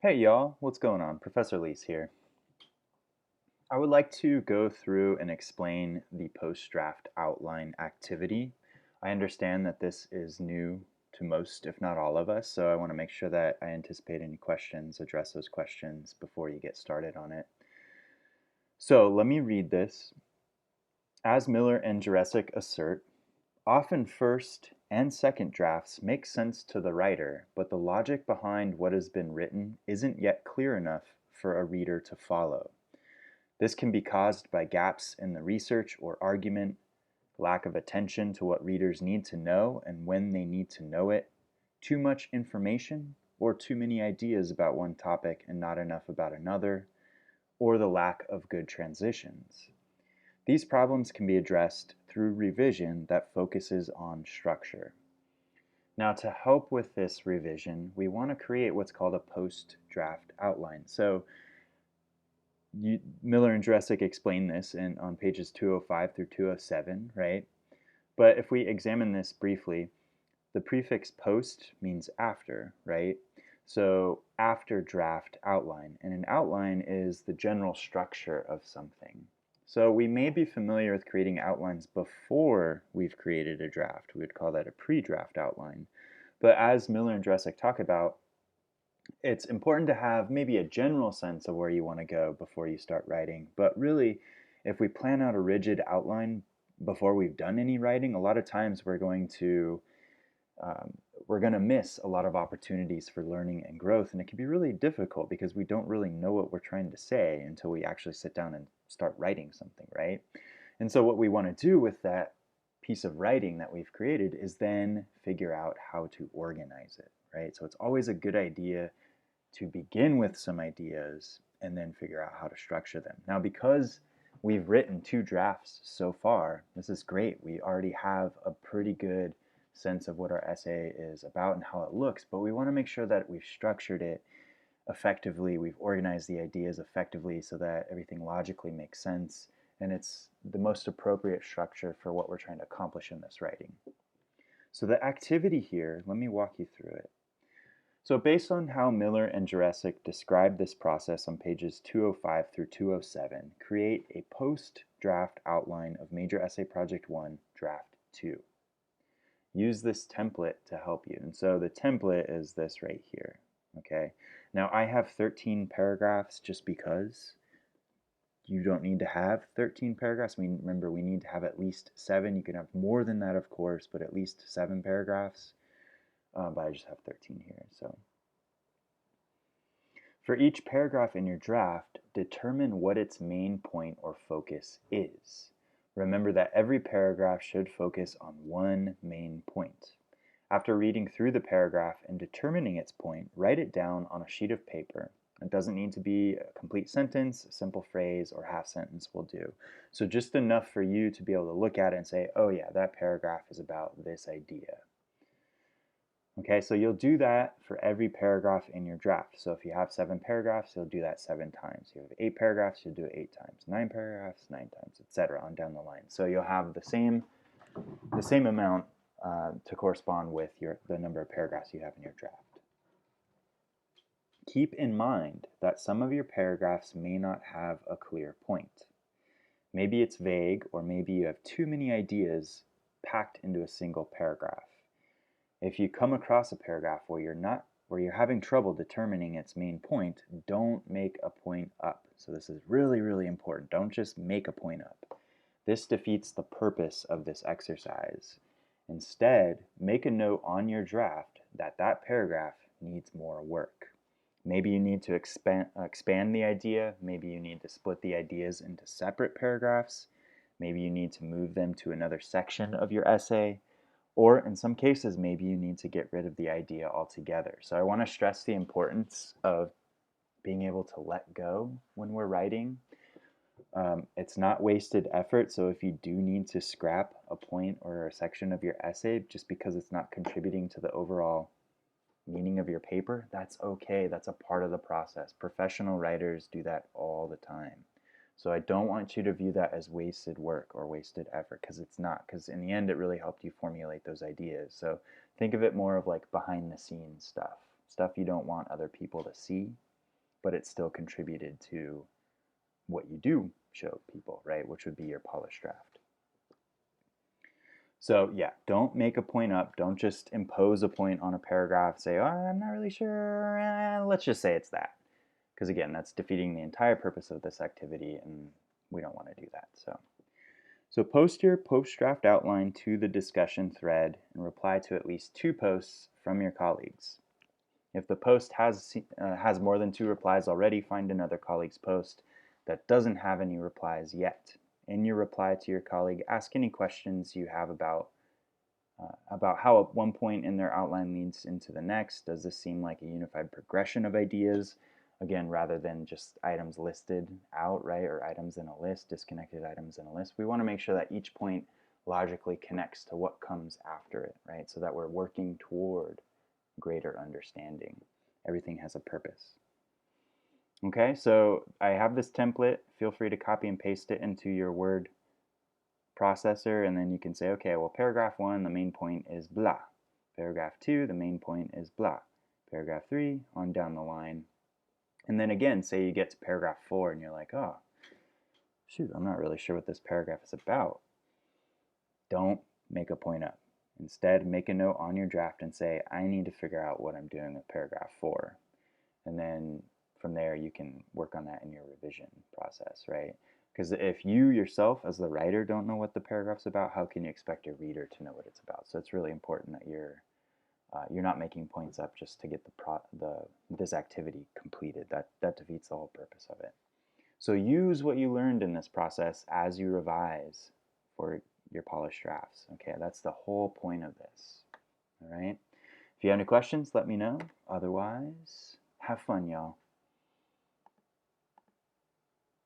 Hey y'all, what's going on? Professor Leis here. I would like to go through and explain the post-draft outline activity. I understand that this is new to most, if not all of us, so I want to make sure that I anticipate any questions, address those questions before you get started on it. So let me read this. As Miller and Jurecic assert, often first and second drafts make sense to the writer, but the logic behind what has been written isn't yet clear enough for a reader to follow. This can be caused by gaps in the research or argument, lack of attention to what readers need to know and when they need to know it, too much information, or too many ideas about one topic and not enough about another, or the lack of good transitions. These problems can be addressed through revision that focuses on structure. Now, to help with this revision, we want to create what's called a post-draft outline. So Miller and Jurecic explain this on pages 205 through 207, right? But if we examine this briefly, the prefix post means after, right? So after draft outline, and an outline is the general structure of something. So we may be familiar with creating outlines before we've created a draft. We would call that a pre-draft outline. But as Miller and Jurecic talk about, it's important to have maybe a general sense of where you want to go before you start writing. But really, if we plan out a rigid outline before we've done any writing, a lot of times we're going to miss a lot of opportunities for learning and growth, and it can be really difficult because we don't really know what we're trying to say until we actually sit down and start writing something, right? And so what we want to do with that piece of writing that we've created is then figure out how to organize it, right? So it's always a good idea to begin with some ideas and then figure out how to structure them. Now, because we've written 2 drafts so far, this is great. We already have a pretty good sense of what our essay is about and how it looks, but we want to make sure that we've structured it effectively, we've organized the ideas effectively so that everything logically makes sense, and it's the most appropriate structure for what we're trying to accomplish in this writing. So the activity here, let me walk you through it. So based on how Miller and Jurecic describe this process on pages 205 through 207, create a post-draft outline of Major Essay Project 1, Draft 2. Use this template to help you. And so the template is this right here, okay? Now I have 13 paragraphs just because. You don't need to have 13 paragraphs. Remember, we need to have at least 7. You can have more than that, of course, but at least 7 paragraphs. But I just have 13 here. So for each paragraph in your draft, determine what its main point or focus is. Remember that every paragraph should focus on one main point. After reading through the paragraph and determining its point, write it down on a sheet of paper. It doesn't need to be a complete sentence, a simple phrase, or half sentence will do. So just enough for you to be able to look at it and say, oh yeah, that paragraph is about this idea. Okay, so you'll do that for every paragraph in your draft. So if you have 7 paragraphs, you'll do that 7 times. You have 8 paragraphs, you'll do it 8 times. 9 paragraphs, 9 times, etc. on down the line. So you'll have the same amount to correspond with the number of paragraphs you have in your draft. Keep in mind that some of your paragraphs may not have a clear point. Maybe it's vague, or maybe you have too many ideas packed into a single paragraph. If you come across a paragraph where you're having trouble determining its main point, don't make a point up. So this is really, really important. Don't just make a point up. This defeats the purpose of this exercise. Instead, make a note on your draft that that paragraph needs more work. Maybe you need to expand the idea. Maybe you need to split the ideas into separate paragraphs. Maybe you need to move them to another section of your essay. Or in some cases, maybe you need to get rid of the idea altogether. So I want to stress the importance of being able to let go when we're writing. It's not wasted effort, so if you do need to scrap a point or a section of your essay just because it's not contributing to the overall meaning of your paper, that's okay. That's a part of the process. Professional writers do that all the time. So I don't want you to view that as wasted work or wasted effort, because it's not, because in the end it really helped you formulate those ideas. So think of it more of like behind the scenes stuff you don't want other people to see. but it still contributed to what you do show people, right? Which would be your polished draft. So yeah, don't make a point up. Don't just impose a point on a paragraph. Say, oh, I'm not really sure. Let's just say it's that. Because again, that's defeating the entire purpose of this activity, and we don't want to do that. So post your post-draft outline to the discussion thread and reply to at least 2 posts from your colleagues. If the post has more than 2 replies already, find another colleague's post that doesn't have any replies yet. In your reply to your colleague, ask any questions you have about how one point in their outline leads into the next. Does this seem like a unified progression of ideas? Again, rather than just items listed out, right, or items in a list, disconnected items in a list. We want to make sure that each point logically connects to what comes after it, right, so that we're working toward greater understanding. Everything has a purpose. Okay, so I have this template. Feel free to copy and paste it into your Word processor, and then you can say, okay, well, paragraph 1, the main point is blah. Paragraph 2, the main point is blah. Paragraph 3, on down the line. And then again, say you get to paragraph 4 and you're like, oh, shoot, I'm not really sure what this paragraph is about. Don't make a point up. Instead, make a note on your draft and say, I need to figure out what I'm doing with paragraph 4. And then from there, you can work on that in your revision process, right? Because if you yourself, as the writer, don't know what the paragraph's about, how can you expect your reader to know what it's about? So it's really important that you're not making points up just to get this activity completed. That defeats the whole purpose of it. So use what you learned in this process as you revise for your polished drafts. Okay, that's the whole point of this. All right. If you have any questions, let me know. Otherwise, have fun, y'all.